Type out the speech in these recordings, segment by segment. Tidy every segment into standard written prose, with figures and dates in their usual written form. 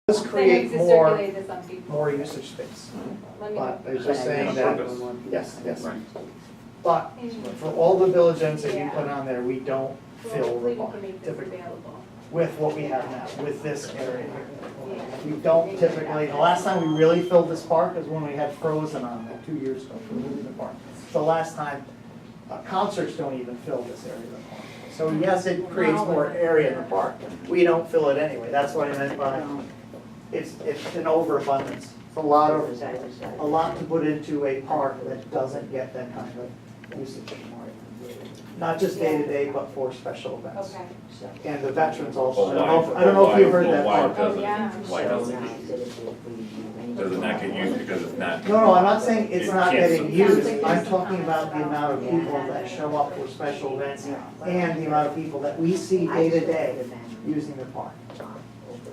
does They create need to more circulate to some people. usage space. Let me But I know. was just saying that, yes, Right. but for all the village ends that you put on there, we don't fill Hopefully the we park can make this typically available. with what we have now, with this area. Yeah. We don't typically, the last time we really filled this park is when we had Frozen on there 2 years ago for moving the park. It's the last time, concerts don't even fill this area of the park. So yes, it creates more area in the park. We don't fill it anyway. That's what I meant by, it's an overabundance. It's a lot to put into a park that doesn't get that kind of usage anymore. Not just day to day, but for special events. Okay. And the veterans also. Well, I don't know if you've heard that why part. doesn't, Oh, yeah. why doesn't it? Does it not get used because it's not? No, I'm not saying it's not can't getting support used. it. I'm talking about the amount of people that show up for special events and the amount of people that we see day to day using the park.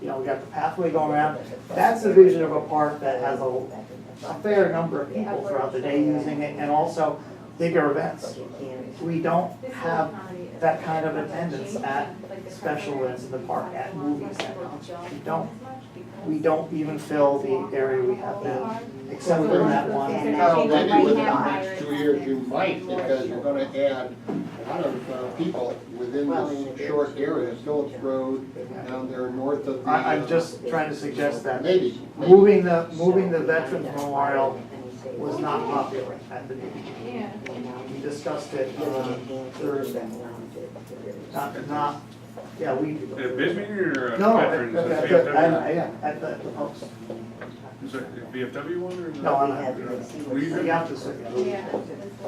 You know, we got the pathway going around. That's the vision of a park that has a fair number of people throughout the day using it, and also bigger events. We don't have that kind of attendance at special events in the park, at movies, at concerts. We don't even fill the area we have now, except for that one. Carl, maybe within the next 2 years you might, because you're gonna add a lot of people within this short area, Phillips Road, down there north of the. I'm just trying to suggest that Maybe. moving the Veterans Memorial was not popular at the beginning. Yeah. We discussed it Thursday. Yeah, we. At bid meeting or No, veterans? yeah, at the post. Is it a VFW one or? No, I'm not. Legion? You have to serve, Yeah.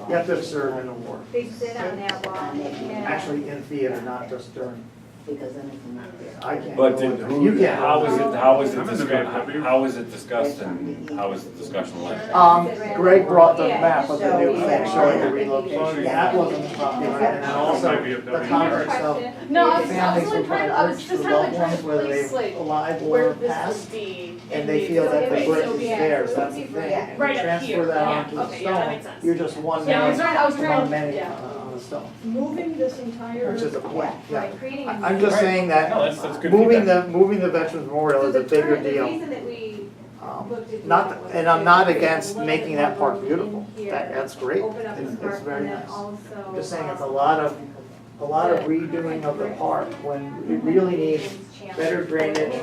you have to serve in a war. They sit on that wall. Yeah. Actually, in theater, not just during. Because then it's not there. I can't. But go did, in. who, You can't. how was it I'm in the discussed, VFW. how was it discussed and how was the discussion led? Greg brought the map of the new thing showing the relocation. That wasn't popular, and then also the context of No, I was families really were trying, trying I to was reach just for kind loved of like ones, trying to whether place they like alive where or this passed. would be. And they feel that the Okay, brick so is yeah, theirs, so that's the let's thing. see, And right you up transfer here. that Yeah, onto the okay, yeah, that stone, makes sense. you're just one Yeah, I was man trying, among many yeah. on the stone, Moving this entire. which is a point, yeah. Right, creating a. I'm just saying No, that that's good moving feedback. moving the Veterans Memorial So is a the bigger current- deal. The reason that we looked at Not, that was and I'm to not create a against little making bit that more park room beautiful. in here, That's great. open up the It's park, very and then nice. also, Just saying, it's a lot of redoing of the park when we really need better drainage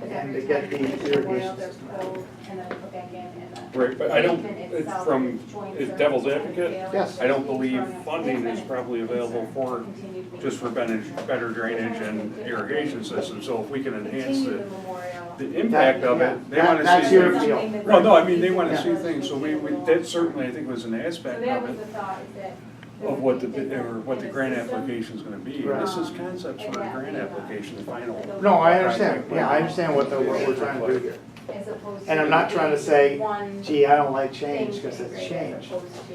and to get the irrigation system out. Right, but I don't, it's from, as devil's advocate, Yes. I don't believe funding is probably available for, just for better drainage and irrigation systems. So if we can enhance the impact of it, they want to see. That's your things. deal. Well, no, I mean, they want to Yeah. see things, so that certainly, I think, was an aspect of it, of what the grant application is gonna be. Right. This is concepts for a grant application, the final. No, I understand, yeah, I understand what we're trying to do here. And I'm not trying to say, gee, I don't like change, because it's change.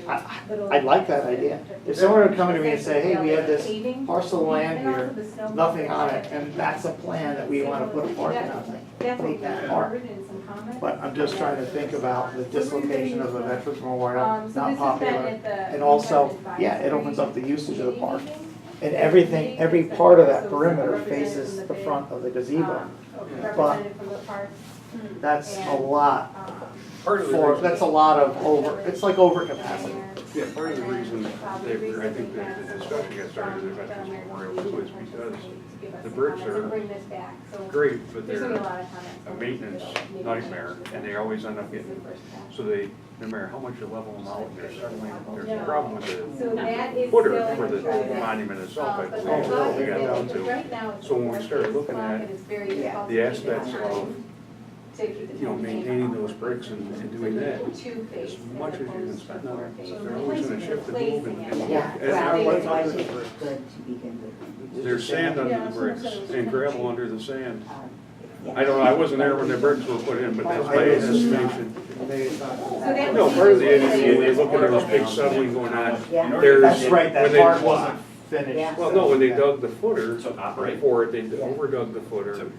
I'd like that idea. If someone were to come to me and say, hey, we have this parcel of land here, nothing on it, and that's a plan that we want to put a park in, I'm like, make that park. But I'm just trying to think about the dislocation of the Veterans Memorial, not popular. And also, yeah, it opens up the usage of the park. And everything, every part of that perimeter faces the front of the gazebo. But that's a lot Part of the for, reason- that's a lot of it's like overcapacity. Yeah, part of the reason that I think that the discussion got started at Veterans Memorial too is because the bricks are great, but they're a maintenance nightmare, and they always end up getting, so they, no matter how much you level them out, there's a problem with the footer for the monument itself, I believe, that we got down to. So when we started looking at the aspects of, maintaining those bricks and doing that, as much as you can spend on it, they're always gonna shift and move and what's under the bricks? There's sand under the bricks and gravel under the sand. I don't know, I wasn't there when the bricks were put in, but that's my estimation. No, part of the issue, when you look at those big settling going on, there's. That's right, that when they- part wasn't finished. Well, no, when they dug the footer for it, they overdug the footer.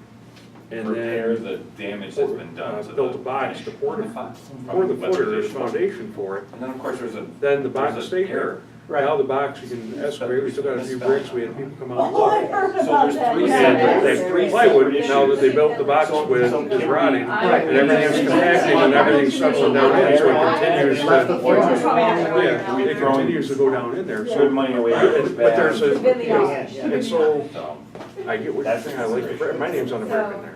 And Repair then the damage that's been done to the. built a box to pour the footer, there's foundation for it. And then, of course, Then the box stayed there. Now the box, you can excavate, we still got a few bricks, we had people come out. Oh, I heard about that. And that plywood, now that they built the box with, is rotting, and everything's compacting and everything's settling down in, so it continues to, yeah, it continues to go down in there, so. Good money away. But there's a, Within the you know, office. and so, I get what you're saying, I like the brick, my name's on the brick in there.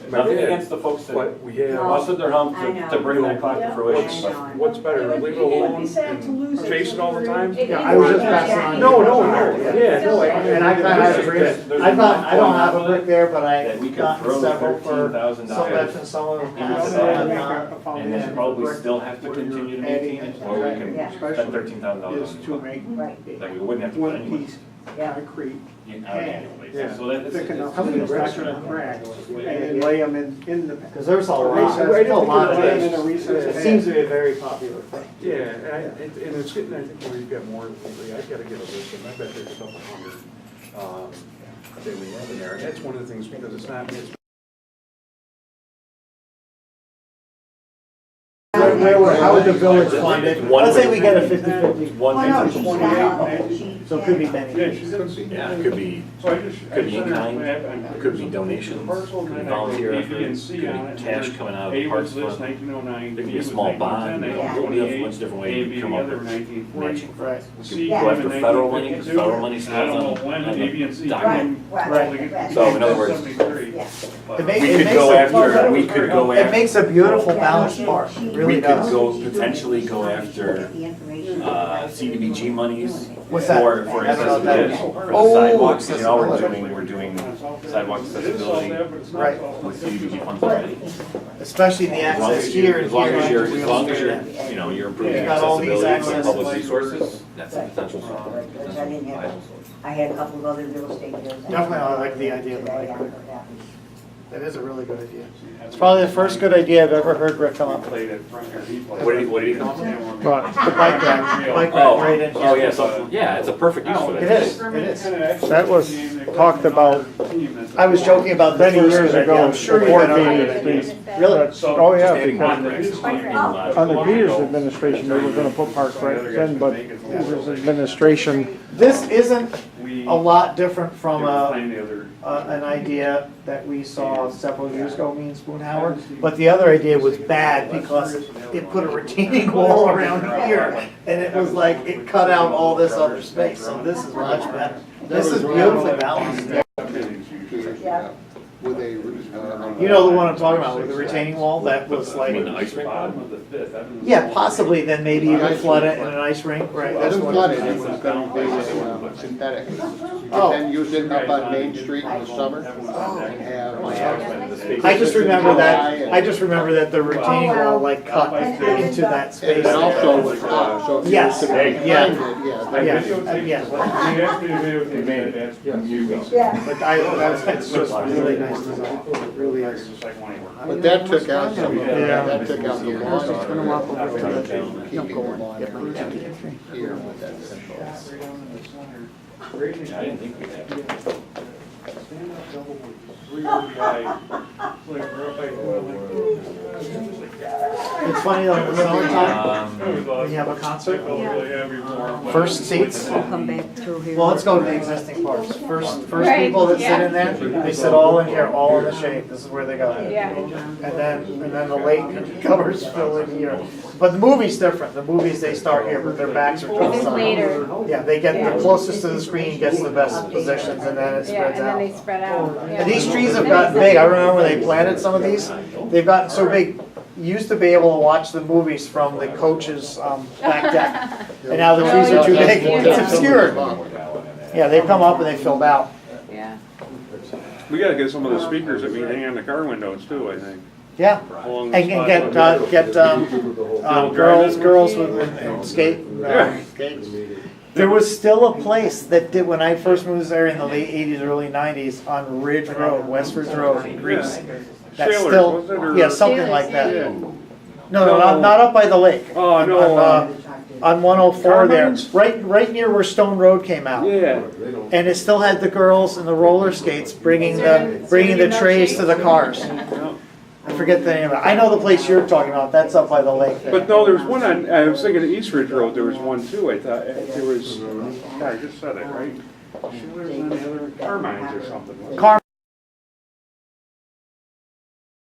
Nothing against the folks that But we have, busted their hump I know. to bring that clock to what's, fruition. what's better, leave it alone and chase it all the time? Yeah, I was just passing on. No, yeah, no, And I kind of agree. I thought, I don't have a brick there, but I That we could got throw several for $13,000 some veterans, some of them into passed that, on. and then probably still have to continue to maintain it, or we can Yeah. spend $13,000 Is on to it. make Right. That we wouldn't have to put one anyway. piece Yeah. concrete Yeah. So that Thick enough How many to bricks fracture are and in crack, and then lay them in the. because there's a lot, Recess. there's a lot of Lay 'em in things. a recess It bed. seems to be a very popular thing. Yeah, and it's getting, I think, where you've got more, I've got to get a list, and I bet there's a couple hundred, that we have in there, and that's one of the things, because it's not, it's How would the village fund it? Let's say we get a 50-50, One Well, no, thing. she's not. She's- so it could be yeah, many. she's gonna see. Yeah, it could be, So I just. could be in kind, could be donations, could be volunteer efforts, could be cash coming out of the parks fund. There could be a small bond, we have a bunch of different ways to come up with matching Right. funds. We could go after federal money, because federal money still on the document. Right. So in other words, Yeah. It makes, we it could makes go a, after, we could go it after, makes a beautiful balanced park, it really we could does. go, potentially go after, CDBG monies What's that? for I don't know what that is. accessibility, for Oh, the sidewalks, you know, accessibility. we're doing sidewalk accessibility Right. with CDBG funds already. Especially the As long access as here you're, and as long here. as you're, we as long as also you're, do that. you know, you're improving You got all these accessibility for access public like- resources, that's a potential source. Because I didn't have, I had a couple of other real estate deals. Definitely, I like the idea of the Today, bike after rack. that was- That is a really good idea. It's probably the first good idea I've ever heard Rick come up with. What did he come up with? The bike rack Oh, right in oh, here. yeah, so, yeah, it's a perfect use for It that. is, it is. That was talked about I was joking about the many first years good idea. ago I'm sure you've before been being on it. released. Really? Oh, yeah, Just adding because bricks under Peter's administration, they were gonna put park racks in, but Peter's administration, This isn't a lot different from Find the other. an idea that we saw several years ago, me and Spoonhauer, but the other idea was bad because it put a retaining wall around here, and it was like, it cut out all this other space, so this is much better. This is beautifully balanced. Yeah. With a, You know the one I'm talking about, with the retaining wall, that was I mean, like, the ice rink one? yeah, possibly, then maybe you could flood it in an ice rink, right? it That's was what flooded, it was gonna be a synthetic. Oh. And then use it up on Main Street in the summer and have. I just remember that the retaining wall like cut into that And space. it also was hot, so if you Yes, was to behind yeah. it, yeah. Yeah, Yeah. but that's just really nice design, it really is. But that took out some, Yeah. that took out the lawn. It's gonna walk over to the- Keeping the lawn here with that central. I didn't think we had. It's funny though, in the summertime, when you have a concert, first seats, Come back through here. well, let's go to the existing parks. First Right, people that sit yeah. in there, they sit all in here, all in the shade, this is where they go. Yeah. And then the lake covers fill in here. But the movie's different, the movies, they start here, but their backs are to the It's side. later. Yeah, they get the closest to the screen, gets the best positions, and then it Yeah, spreads and then they out. spread out. Yeah. And these trees have gotten big, I remember when they planted some of these, they've gotten so big, you used to be able to watch the movies from the coach's back deck. And now the trees are too big, it's obscured. Yeah, they come up and they filled out. Yeah. We gotta get some of the speakers that we hang on the car windows too, I think. Yeah, Along the and get girls with and skate. Skates. There was still a place that did, when I first moved there in the late 80s, early 90s, on Ridge Road, West Ridge Road in Greece. That's Sailors, still, was it, or- yeah, something like that. Yeah. No, not up by the lake. Oh, no, On 104 Car there, mines? right near where Stone Road came out. yeah. And it still had the girls and the roller skates bringing the trays to the cars. I forget the name of it. I know the place you're talking about, that's up by the lake there. But no, there's one on, I was thinking of East Ridge Road, there was one too, I thought, there was, yeah, I just said it, right? There's on the other, Carmine's or something. wasn't it?